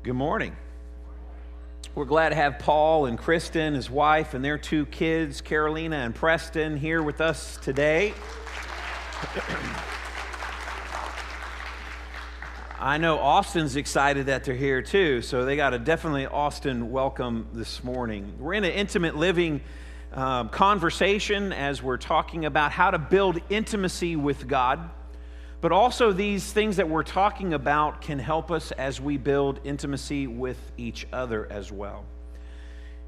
Good morning. We're glad to have Paul and Kristen, his wife, and their two kids, Carolina and Preston, here with us today. I know Austin's excited that they're here too, so they got a definitely Austin welcome this morning. We're in an intimate living conversation as we're talking about how to build intimacy with God. But also these things that we're talking about can help us as we build intimacy with each other as well.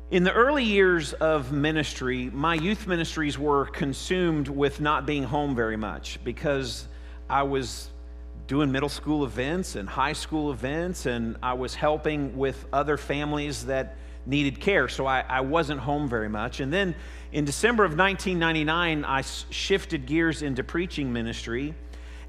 In the early years of ministry, my youth ministries were consumed with not being home very much because I was doing middle school events and high school events, and I was helping with other families that needed care, so I wasn't home very much. And then in December of 1999, I shifted gears into preaching ministry.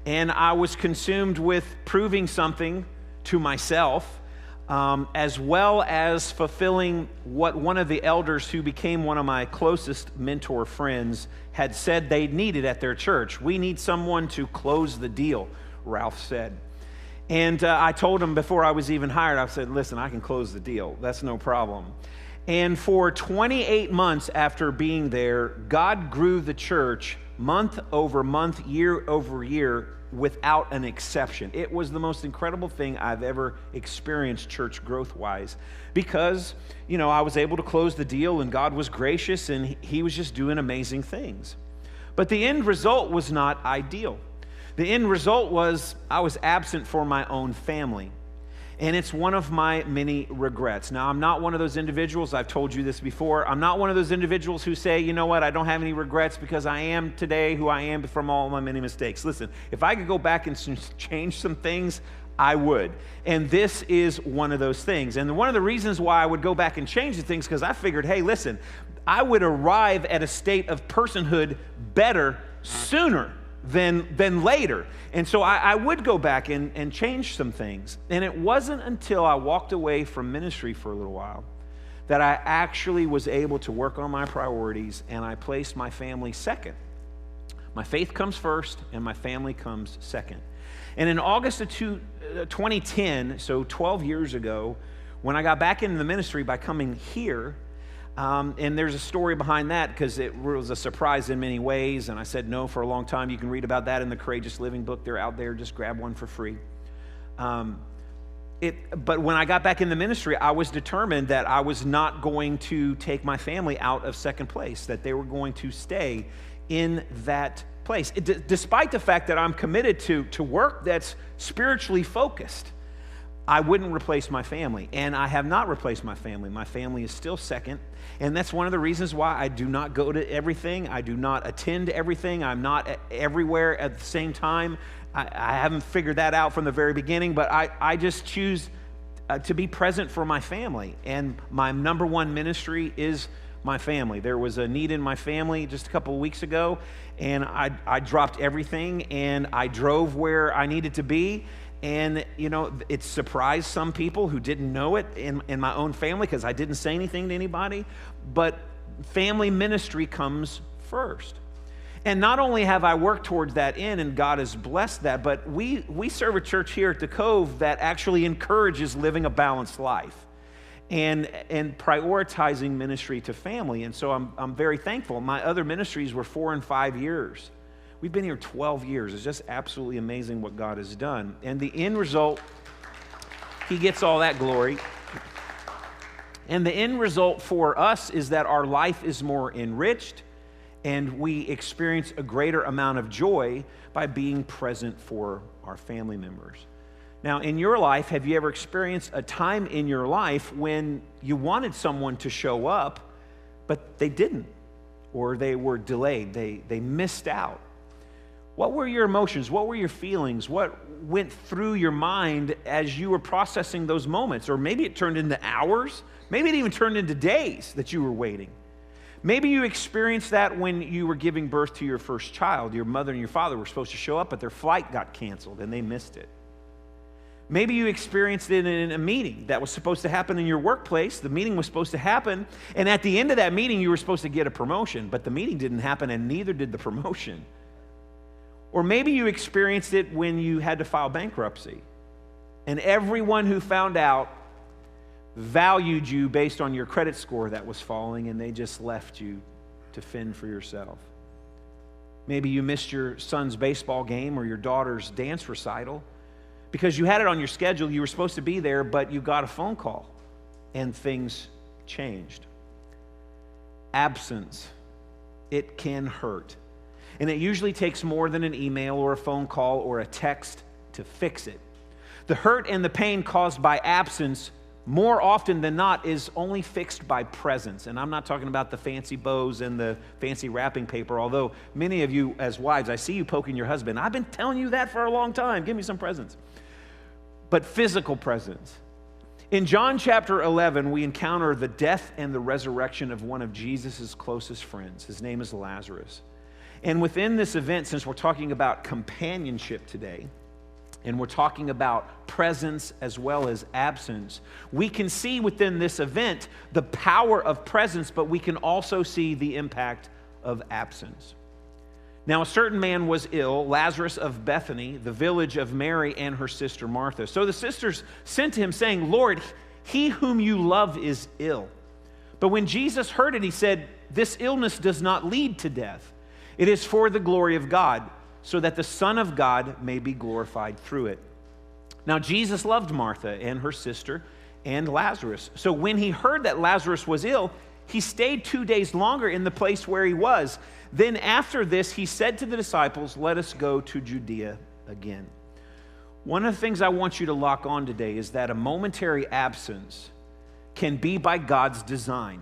And I was consumed with proving something to myself, as well as fulfilling what one of the elders who became one of my closest mentor friends had said they needed at their church. We need someone to close the deal, Ralph said. And I told him before I was even hired, I said, listen, I can close the deal. That's no problem. And for 28 months after being there, God grew the church month over month, year over year, without an exception. It was the most incredible thing I've ever experienced church growth-wise because, I was able to close the deal and God was gracious and He was just doing amazing things. But the end result was not ideal. The end result was I was absent for my own family. And it's one of my many regrets. Now, I'm not one of those individuals, I've told you this before, I'm not one of those individuals who say, you know what, I don't have any regrets because I am today who I am from all my many mistakes. Listen, if I could go back and change some things, I would. And this is one of those things. And one of the reasons why I would go back and change the things, because I figured, hey, listen, I would arrive at a state of personhood better sooner than later. And so I would go back and change some things. And it wasn't until I walked away from ministry for a little while that I actually was able to work on my priorities and I placed my family second. My faith comes first and my family comes second. And in August of 2010, so 12 years ago, when I got back into the ministry by coming here, and there's a story behind that because it was a surprise in many ways, and I said no for a long time. You can read about that in the Courageous Living book. They're out there. Just grab one for free. But when I got back in the ministry, I was determined that I was not going to take my family out of second place, that they were going to stay in that place. Despite the fact that I'm committed to work that's spiritually focused, I wouldn't replace my family, and I have not replaced my family. My family is still second, and that's one of the reasons why I do not go to everything. I do not attend everything. I'm not everywhere at the same time. I haven't figured that out from the very beginning, but I just choose to be present for my family, and my number one ministry is my family. There was a need in my family just a couple of weeks ago, and I dropped everything, and I drove where I needed to be. And, it surprised some people who didn't know it in my own family because I didn't say anything to anybody. But family ministry comes first. And not only have I worked towards that end, and God has blessed that, but we serve a church here at the Cove that actually encourages living a balanced life and prioritizing ministry to family. And so I'm very thankful. My other ministries were 4 and 5 years. We've been here 12 years. It's just absolutely amazing what God has done. And the end result, He gets all that glory. And the end result for us is that our life is more enriched and we experience a greater amount of joy by being present for our family members. Now, in your life, have you ever experienced a time in your life when you wanted someone to show up, but they didn't, or they were delayed, they missed out? What were your emotions? What were your feelings? What went through your mind as you were processing those moments? Or maybe it turned into hours. Maybe it even turned into days that you were waiting. Maybe you experienced that when you were giving birth to your first child. Your mother and your father were supposed to show up, but their flight got canceled and they missed it. Maybe you experienced it in a meeting that was supposed to happen in your workplace. The meeting was supposed to happen, and at the end of that meeting, you were supposed to get a promotion, but the meeting didn't happen and neither did the promotion. Or maybe you experienced it when you had to file bankruptcy. And everyone who found out valued you based on your credit score that was falling, and they just left you to fend for yourself. Maybe you missed your son's baseball game or your daughter's dance recital because you had it on your schedule. You were supposed to be there, but you got a phone call and things changed. Absence, it can hurt. And it usually takes more than an email or a phone call or a text to fix it. The hurt and the pain caused by absence, more often than not, is only fixed by presence. And I'm not talking about the fancy bows and the fancy wrapping paper, although many of you as wives, I see you poking your husband. I've been telling you that for a long time. Give me some presents. But physical presence. In John chapter 11, we encounter the death and the resurrection of one of Jesus' closest friends. His name is Lazarus. And within this event, since we're talking about companionship today, and we're talking about presence as well as absence, we can see within this event the power of presence, but we can also see the impact of absence. Now, a certain man was ill, Lazarus of Bethany, the village of Mary and her sister Martha. So the sisters sent to him, saying, "Lord, he whom you love is ill." But when Jesus heard it, he said, "This illness does not lead to death. It is for the glory of God, so that the Son of God may be glorified through it." Now, Jesus loved Martha and her sister and Lazarus. So when he heard that Lazarus was ill, he stayed 2 days longer in the place where he was. Then after this, he said to the disciples, "Let us go to Judea again." One of the things I want you to lock on today is that a momentary absence can be by God's design,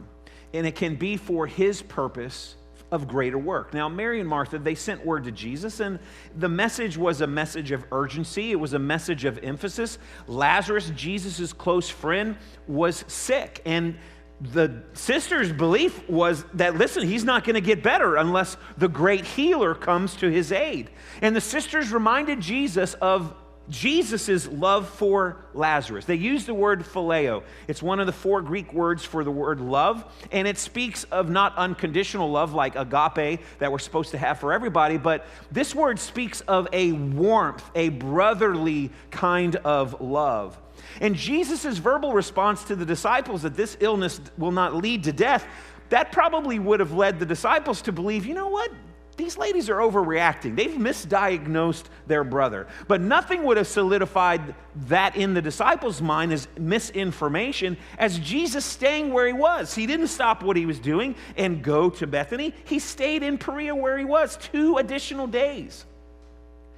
and it can be for his purpose of greater work. Now, Mary and Martha, they sent word to Jesus, and the message was a message of urgency. It was a message of emphasis. Lazarus, Jesus' close friend, was sick, and the sisters' belief was that, listen, he's not going to get better unless the great healer comes to his aid. And the sisters reminded Jesus of Jesus' love for Lazarus. They used the word phileo. It's one of the 4 Greek words for the word love, and it speaks of not unconditional love like agape that we're supposed to have for everybody, but this word speaks of a warmth, a brotherly kind of love. And Jesus' verbal response to the disciples that this illness will not lead to death, that probably would have led the disciples to believe, you know what? These ladies are overreacting. They've misdiagnosed their brother. But nothing would have solidified that in the disciples' mind as misinformation as Jesus staying where he was. He didn't stop what he was doing and go to Bethany. He stayed in Perea where he was 2 additional days.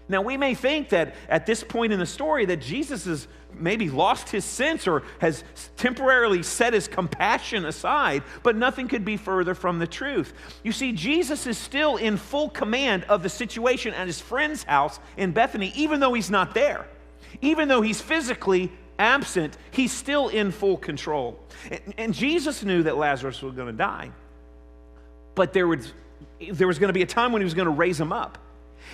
Now, we may think that at this point in the story that Jesus has maybe lost his sense or has temporarily set his compassion aside, but nothing could be further from the truth. You see, Jesus is still in full command of the situation at his friend's house in Bethany, even though he's not there. Even though he's physically absent, he's still in full control. And Jesus knew that Lazarus was going to die, but there was going to be a time when he was going to raise him up.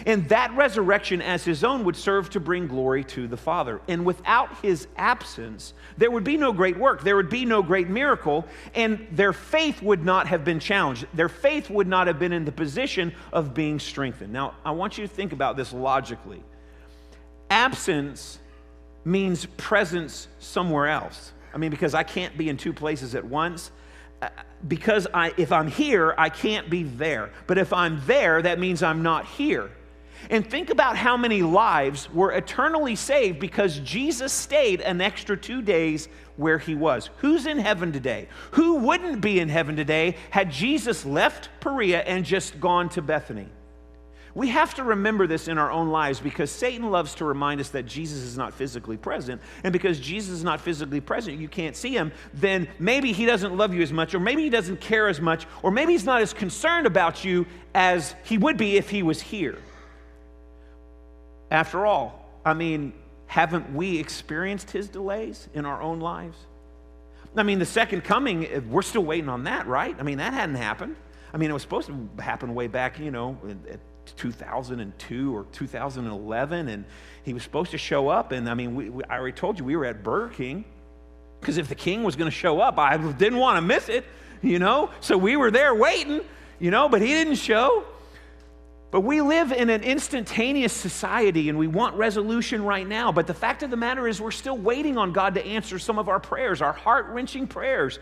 And that resurrection as his own would serve to bring glory to the Father. And without his absence, there would be no great work. There would be no great miracle. And their faith would not have been challenged. Their faith would not have been in the position of being strengthened. Now, I want you to think about this logically. Absence means presence somewhere else. I mean, because I can't be in 2 places at once. Because if I'm here, I can't be there. But if I'm there, that means I'm not here. And think about how many lives were eternally saved because Jesus stayed an extra 2 days where he was. Who's in heaven today? Who wouldn't be in heaven today had Jesus left Perea and just gone to Bethany? We have to remember this in our own lives because Satan loves to remind us that Jesus is not physically present. And because Jesus is not physically present, you can't see him, then maybe he doesn't love you as much, or maybe he doesn't care as much, or maybe he's not as concerned about you as he would be if he was here. After all, I mean, haven't we experienced his delays in our own lives? I mean, the second coming, we're still waiting on that, right? I mean, that hadn't happened. I mean, it was supposed to happen way back, at 2002 or 2011, and he was supposed to show up. And I mean, I already told you we were at Burger King because if the king was going to show up, I didn't want to miss it, so we were there waiting, but he didn't show. But we live in an instantaneous society and we want resolution right now. But the fact of the matter is we're still waiting on God to answer some of our prayers, our heart-wrenching prayers.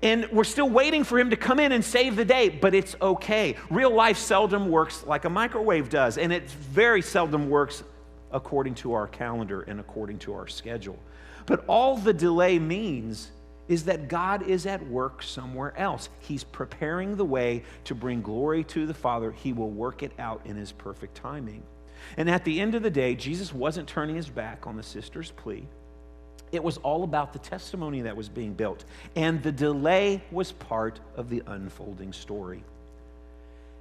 And we're still waiting for him to come in and save the day, but it's okay. Real life seldom works like a microwave does, and it very seldom works according to our calendar and according to our schedule. But all the delay means is that God is at work somewhere else. He's preparing the way to bring glory to the Father. He will work it out in his perfect timing. And at the end of the day, Jesus wasn't turning his back on the sister's plea. It was all about the testimony that was being built. And the delay was part of the unfolding story.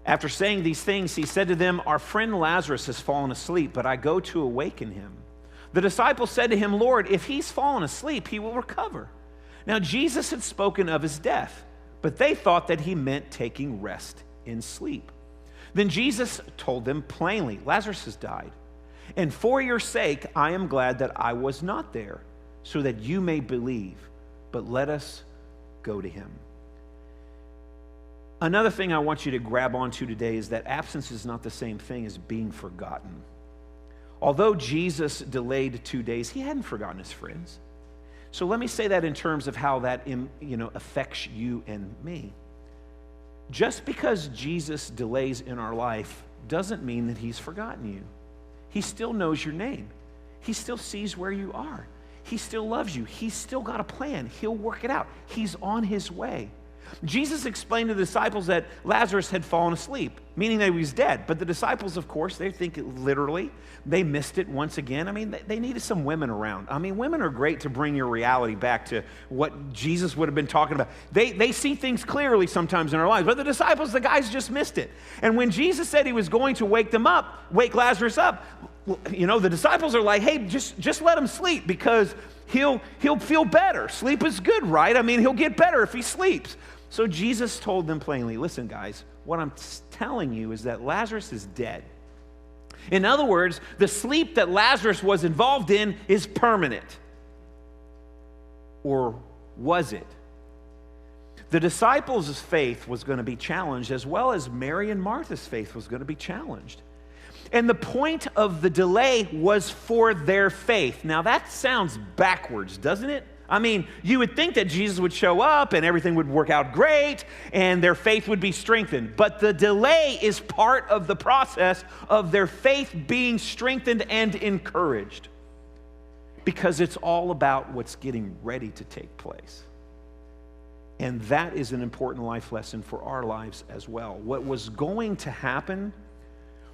After saying these things, he said to them, "Our friend Lazarus has fallen asleep, but I go to awaken him." The disciples said to him, "Lord, if he's fallen asleep, he will recover." Now, Jesus had spoken of his death, but they thought that he meant taking rest in sleep. Then Jesus told them plainly, "Lazarus has died, and for your sake I am glad that I was not there, so that you may believe, but let us go to him." Another thing I want you to grab onto today is that absence is not the same thing as being forgotten. Although Jesus delayed 2 days, he hadn't forgotten his friends. So let me say that in terms of how that affects you and me. Just because Jesus delays in our life doesn't mean that he's forgotten you. He still knows your name. He still sees where you are. He still loves you. He's still got a plan. He'll work it out. He's on his way. Jesus explained to the disciples that Lazarus had fallen asleep, meaning that he was dead. But the disciples, of course, they think it literally. They missed it once again. I mean, they needed some women around. I mean, women are great to bring your reality back to what Jesus would have been talking about. They see things clearly sometimes in our lives. But the disciples, the guys just missed it. And when Jesus said he was going to wake Lazarus up, the disciples are like, "Hey, just let him sleep because he'll feel better. Sleep is good, right? I mean, he'll get better if he sleeps." So Jesus told them plainly, "Listen, guys, what I'm telling you is that Lazarus is dead. In other words, the sleep that Lazarus was involved in is permanent." Or was it? The disciples' faith was going to be challenged, as well as Mary and Martha's faith was going to be challenged. And the point of the delay was for their faith. Now that sounds backwards, doesn't it? I mean, you would think that Jesus would show up and everything would work out great and their faith would be strengthened. But the delay is part of the process of their faith being strengthened and encouraged, because it's all about what's getting ready to take place. And that is an important life lesson for our lives as well. What was going to happen,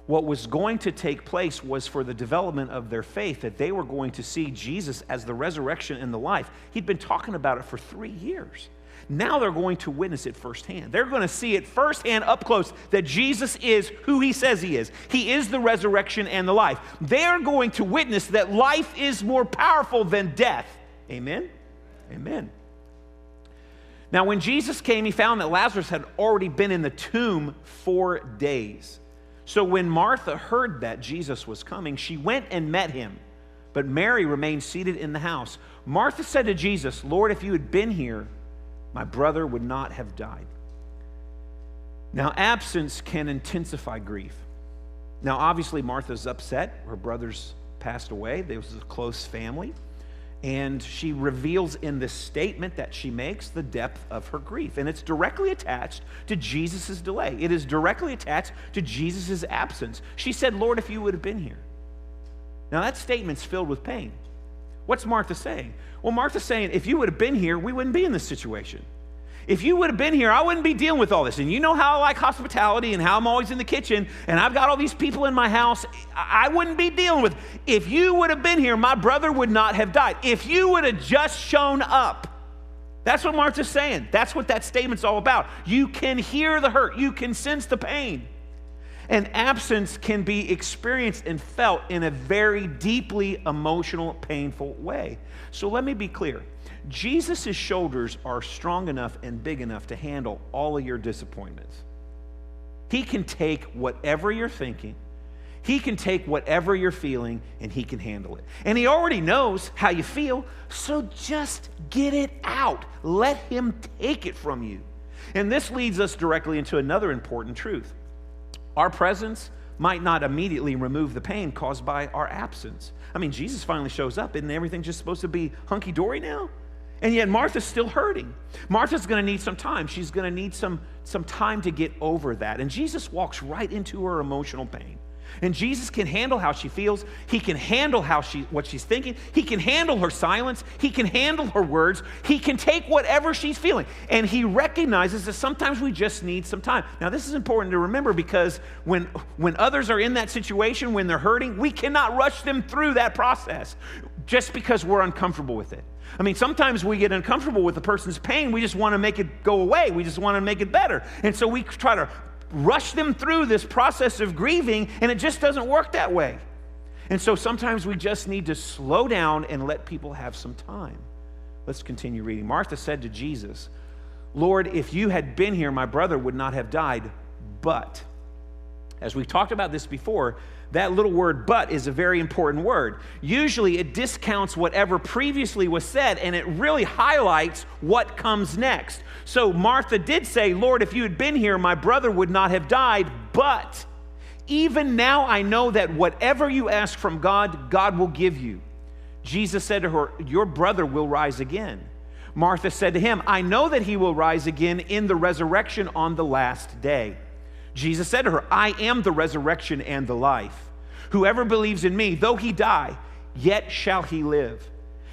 what was going to take place was for the development of their faith, that they were going to see Jesus as the resurrection and the life. He'd been talking about it for 3 years. Now they're going to witness it firsthand. They're going to see it firsthand up close that Jesus is who he says he is. He is the resurrection and the life. They're going to witness that life is more powerful than death. Amen? Amen. Now when Jesus came, he found that Lazarus had already been in the tomb 4 days. So when Martha heard that Jesus was coming, she went and met him. But Mary remained seated in the house. Martha said to Jesus, "Lord, if you had been here, my brother would not have died." Now, absence can intensify grief. Now, obviously, Martha's upset. Her brother's passed away. There was a close family. And she reveals in this statement that she makes the depth of her grief. And it's directly attached to Jesus' delay. It is directly attached to Jesus' absence. She said, "Lord, if you would have been here." Now that statement's filled with pain. What's Martha saying? Well, Martha's saying, if you would have been here, we wouldn't be in this situation. If you would have been here, I wouldn't be dealing with all this. And you know how I like hospitality and how I'm always in the kitchen and I've got all these people in my house. I wouldn't be dealing with. If you would have been here, my brother would not have died. If you would have just shown up. That's what Martha's saying. That's what that statement's all about. You can hear the hurt. You can sense the pain. And absence can be experienced and felt in a very deeply emotional, painful way. So let me be clear. Jesus' shoulders are strong enough and big enough to handle all of your disappointments. He can take whatever you're thinking, he can take whatever you're feeling, and he can handle it. And he already knows how you feel, so just get it out. Let him take it from you. And this leads us directly into another important truth. Our presence might not immediately remove the pain caused by our absence. I mean, Jesus finally shows up. Isn't everything just supposed to be hunky-dory now? And yet Martha's still hurting. Martha's going to need some time. She's going to need some time to get over that. And Jesus walks right into her emotional pain. And Jesus can handle how she feels. He can handle what she's thinking. He can handle her silence. He can handle her words. He can take whatever she's feeling. And he recognizes that sometimes we just need some time. Now, this is important to remember, because when others are in that situation, when they're hurting, we cannot rush them through that process just because we're uncomfortable with it. I mean, sometimes we get uncomfortable with the person's pain. We just want to make it go away. We just want to make it better. And so we try to rush them through this process of grieving, and it just doesn't work that way. And so sometimes we just need to slow down and let people have some time. Let's continue reading. Martha said to Jesus, "Lord, if you had been here, my brother would not have died. But," as we've talked about this before, that little word "but" is a very important word. Usually it discounts whatever previously was said, and it really highlights what comes next. So Martha did say, "Lord, if you had been here, my brother would not have died. But even now I know that whatever you ask from God, God will give you." Jesus said to her, "Your brother will rise again." Martha said to him, "I know that he will rise again in the resurrection on the last day." Jesus said to her, "I am the resurrection and the life. Whoever believes in me, though he die, yet shall he live.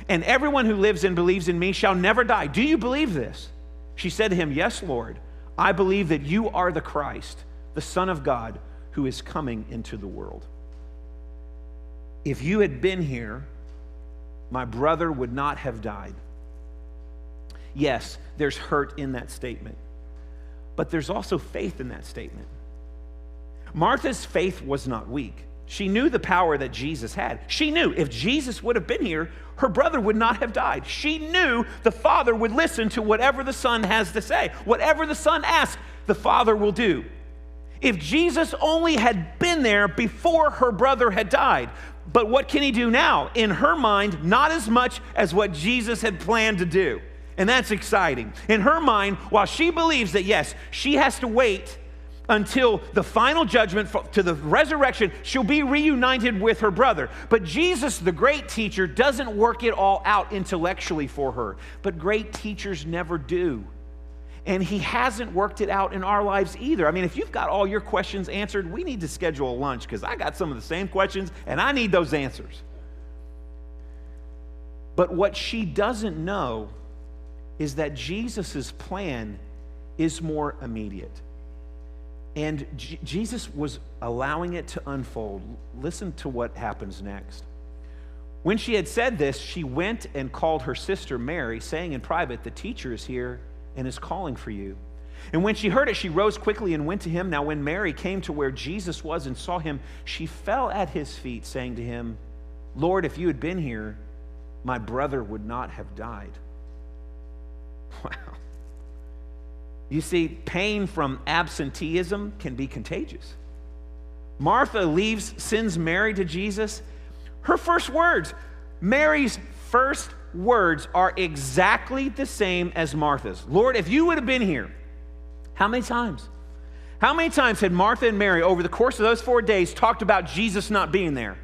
And everyone who lives and believes in me shall never die. Do you believe this?" She said to him, "Yes, Lord. I believe that you are the Christ, the Son of God, who is coming into the world. If you had been here, my brother would not have died." Yes, there's hurt in that statement. But there's also faith in that statement. Martha's faith was not weak. She knew the power that Jesus had. She knew if Jesus would have been here, her brother would not have died. She knew the Father would listen to whatever the Son has to say. Whatever the Son asks, the Father will do. If Jesus only had been there before her brother had died. But what can he do now? In her mind, not as much as what Jesus had planned to do. And that's exciting. In her mind, while she believes that, yes, she has to wait until the final judgment to the resurrection, she'll be reunited with her brother. But Jesus, the great teacher, doesn't work it all out intellectually for her. But great teachers never do. And he hasn't worked it out in our lives either. I mean, if you've got all your questions answered, we need to schedule a lunch, because I got some of the same questions and I need those answers. But what she doesn't know is that Jesus' plan is more immediate. And Jesus was allowing it to unfold. Listen to what happens next. When she had said this, she went and called her sister Mary, saying in private, "The teacher is here and is calling for you." And when she heard it, she rose quickly and went to him. Now when Mary came to where Jesus was and saw him, she fell at his feet, saying to him, "Lord, if you had been here, my brother would not have died." Wow. You see, pain from absenteeism can be contagious. Martha sends Mary to Jesus. Her first words, Mary's first words, are exactly the same as Martha's. "Lord, if you would have been here." How many times? How many times had Martha and Mary over the course of those 4 days talked about Jesus not being there?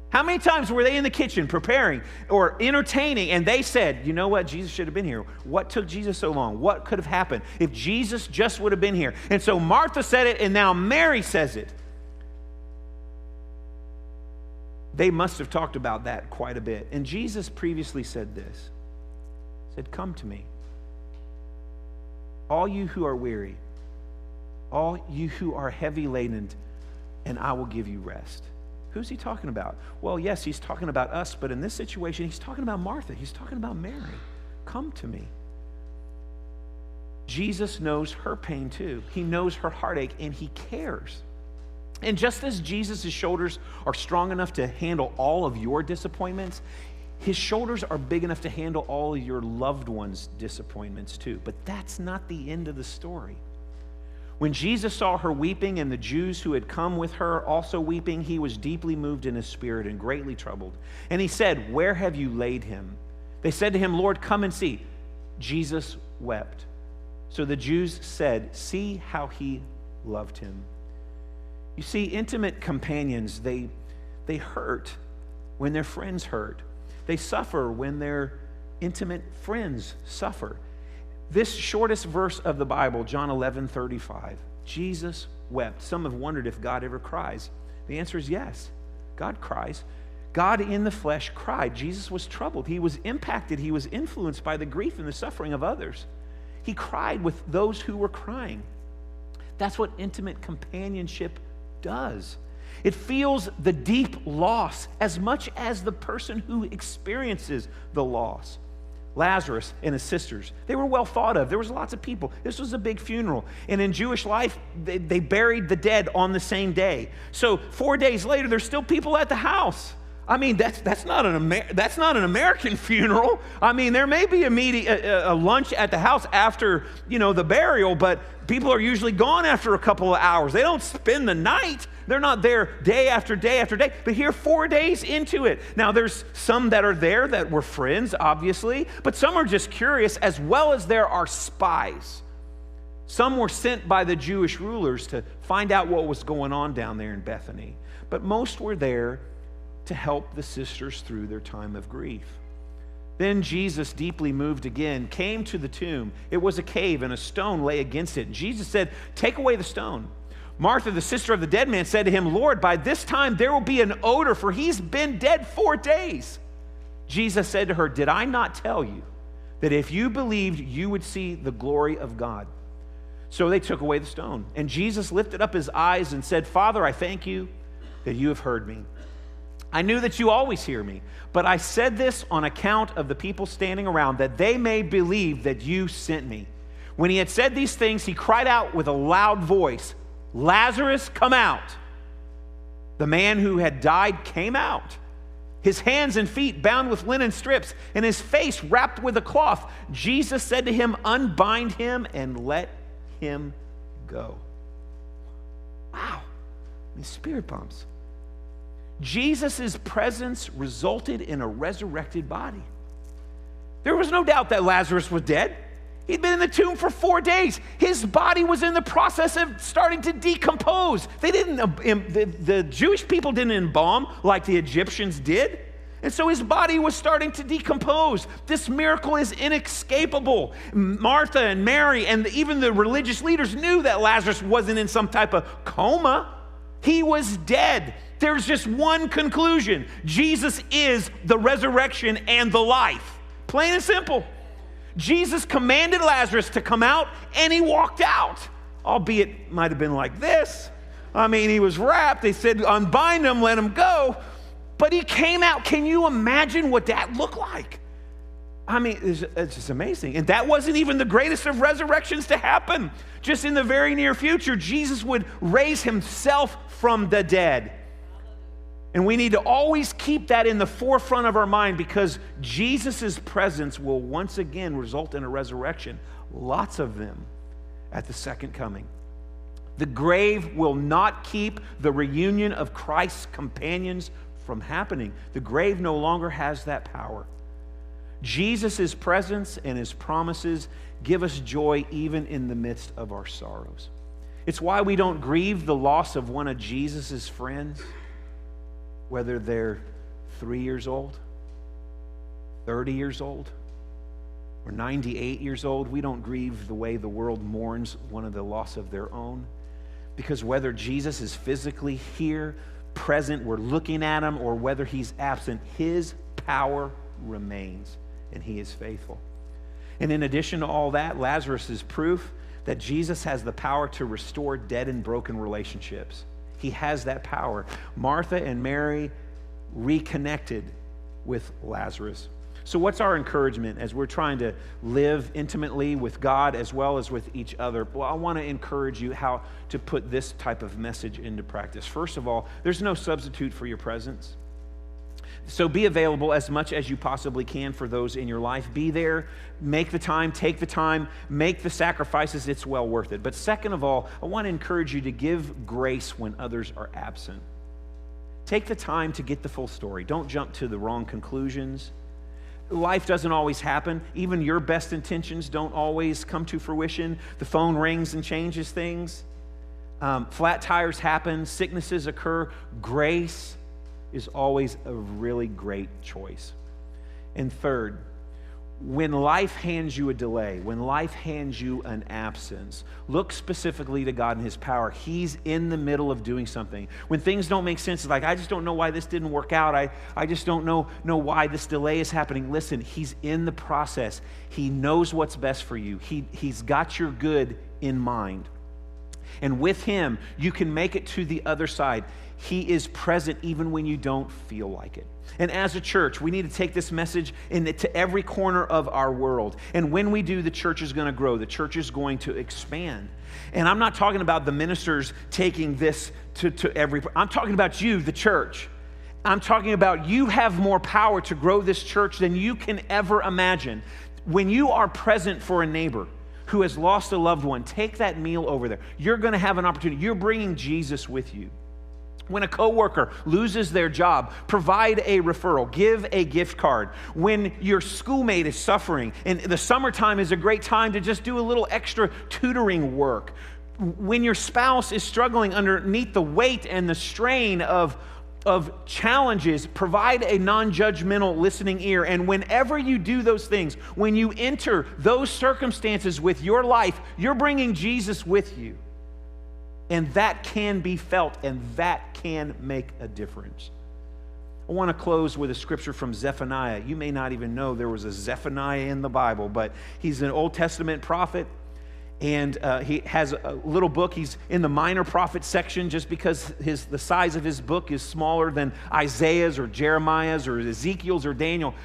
How many times were they in the kitchen preparing or entertaining, and they said, "You know what? Jesus should have been here. What took Jesus so long? What could have happened if Jesus just would have been here?" And so Martha said it, and now Mary says it. They must have talked about that quite a bit. And Jesus previously said this. He said, "Come to me, all you who are weary, all you who are heavy laden, and I will give you rest." Who's he talking about? Well, yes, he's talking about us, but in this situation, he's talking about Martha. He's talking about Mary. Come to me. Jesus knows her pain too. He knows her heartache, and he cares. And just as Jesus' shoulders are strong enough to handle all of your disappointments, his shoulders are big enough to handle all of your loved ones' disappointments too. But that's not the end of the story. When Jesus saw her weeping and the Jews who had come with her also weeping, he was deeply moved in his spirit and greatly troubled. And he said, "Where have you laid him?" They said to him, "Lord, come and see." Jesus wept. So the Jews said, "See how he loved him." You see, intimate companions, they hurt when their friends hurt. They suffer when their intimate friends suffer. This shortest verse of the Bible, John 11:35, Jesus wept. Some have wondered if God ever cries. The answer is yes. God cries. God in the flesh cried. Jesus was troubled. He was impacted. He was influenced by the grief and the suffering of others. He cried with those who were crying. That's what intimate companionship does. It feels the deep loss as much as the person who experiences the loss. Lazarus and his sisters, they were well thought of. There was lots of people. This was a big funeral. And in Jewish life, they buried the dead on the same day. So 4 days later, there's still people at the house. I mean, that's not an American funeral. I mean, there may be a lunch at the house after, the burial, but people are usually gone after a couple of hours. They don't spend the night. They're not there day after day after day. But here, 4 days into it. Now, there's some that are there that were friends, obviously, but some are just curious, as well as there are spies. Some were sent by the Jewish rulers to find out what was going on down there in Bethany. But most were there to help the sisters through their time of grief. Then Jesus, deeply moved again, came to the tomb. It was a cave, and a stone lay against it. And Jesus said, "Take away the stone." Martha, the sister of the dead man, said to him, "Lord, by this time there will be an odor, for he's been dead 4 days." Jesus said to her, "Did I not tell you that if you believed, you would see the glory of God?" So they took away the stone. And Jesus lifted up his eyes and said, "Father, I thank you that you have heard me. I knew that you always hear me, but I said this on account of the people standing around, that they may believe that you sent me." When he had said these things, he cried out with a loud voice, "Lazarus, come out." The man who had died came out, his hands and feet bound with linen strips, and his face wrapped with a cloth. Jesus said to him, "Unbind him and let him go." Wow. Spirit bumps. Jesus' presence resulted in a resurrected body. There was no doubt that Lazarus was dead. He'd been in the tomb for 4 days. His body was in the process of starting to decompose. The Jewish people didn't embalm like the Egyptians did. And so his body was starting to decompose. This miracle is inescapable. Martha and Mary and even the religious leaders knew that Lazarus wasn't in some type of coma. He was dead. There's just one conclusion. Jesus is the resurrection and the life. Plain and simple. Jesus commanded Lazarus to come out, and he walked out. Albeit might have been like this. I mean, he was wrapped. They said, "Unbind him, let him go." But he came out. Can you imagine what that looked like? I mean, it's just amazing. And that wasn't even the greatest of resurrections to happen. Just in the very near future, Jesus would raise himself from the dead. And we need to always keep that in the forefront of our mind, because Jesus' presence will once again result in a resurrection. Lots of them at the second coming. The grave will not keep the reunion of Christ's companions from happening. The grave no longer has that power. Jesus' presence and his promises give us joy even in the midst of our sorrows. It's why we don't grieve the loss of one of Jesus' friends, whether they're 3 years old, 30 years old, or 98 years old. We don't grieve the way the world mourns one of the loss of their own. Because whether Jesus is physically here, present, we're looking at him, or whether he's absent, his power remains, and he is faithful. And in addition to all that, Lazarus is proof that Jesus has the power to restore dead and broken relationships. He has that power. Martha and Mary reconnected with Lazarus. So what's our encouragement as we're trying to live intimately with God as well as with each other? Well, I want to encourage you how to put this type of message into practice. First of all, there's no substitute for your presence. So be available as much as you possibly can for those in your life. Be there, make the time, take the time, make the sacrifices. It's well worth it. But second of all, I want to encourage you to give grace when others are absent. Take the time to get the full story. Don't jump to the wrong conclusions. Life doesn't always happen. Even your best intentions don't always come to fruition. The phone rings and changes things. Flat tires happen, sicknesses occur. Grace is always a really great choice. And third, when life hands you a delay, when life hands you an absence, look specifically to God and His power. He's in the middle of doing something. When things don't make sense, it's like, I just don't know why this didn't work out. I just don't know why this delay is happening. Listen, He's in the process. He knows what's best for you. He's got your good in mind. And with Him, you can make it to the other side. He is present even when you don't feel like it. And as a church, we need to take this message to every corner of our world. And when we do, the church is going to grow. The church is going to expand. And I'm not talking about the ministers taking this to every... I'm talking about you, the church. I'm talking about you have more power to grow this church than you can ever imagine. When you are present for a neighbor who has lost a loved one, take that meal over there. You're going to have an opportunity. You're bringing Jesus with you. When a coworker loses their job, provide a referral, give a gift card. When your schoolmate is suffering, and the summertime is a great time to just do a little extra tutoring work. When your spouse is struggling underneath the weight and the strain of challenges, provide a non-judgmental listening ear. And whenever you do those things, when you enter those circumstances with your life, you're bringing Jesus with you. And that can be felt, and that can make a difference. I want to close with a scripture from Zephaniah. You may not even know there was a Zephaniah in the Bible, but he's an Old Testament prophet, and he has a little book. He's in the minor prophet section just because the size of his book is smaller than Isaiah's or Jeremiah's or Ezekiel's or Daniel.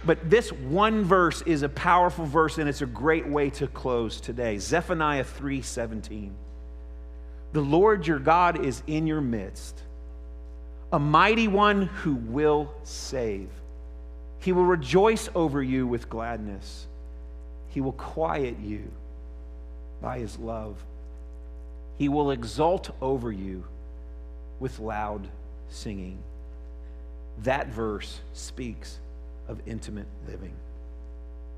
But this one verse is a powerful verse, and it's a great way to close today. Zephaniah 3:17. The Lord your God is in your midst, a mighty one who will save. He will rejoice over you with gladness. He will quiet you by His love. He will exult over you with loud singing. That verse speaks of intimate living.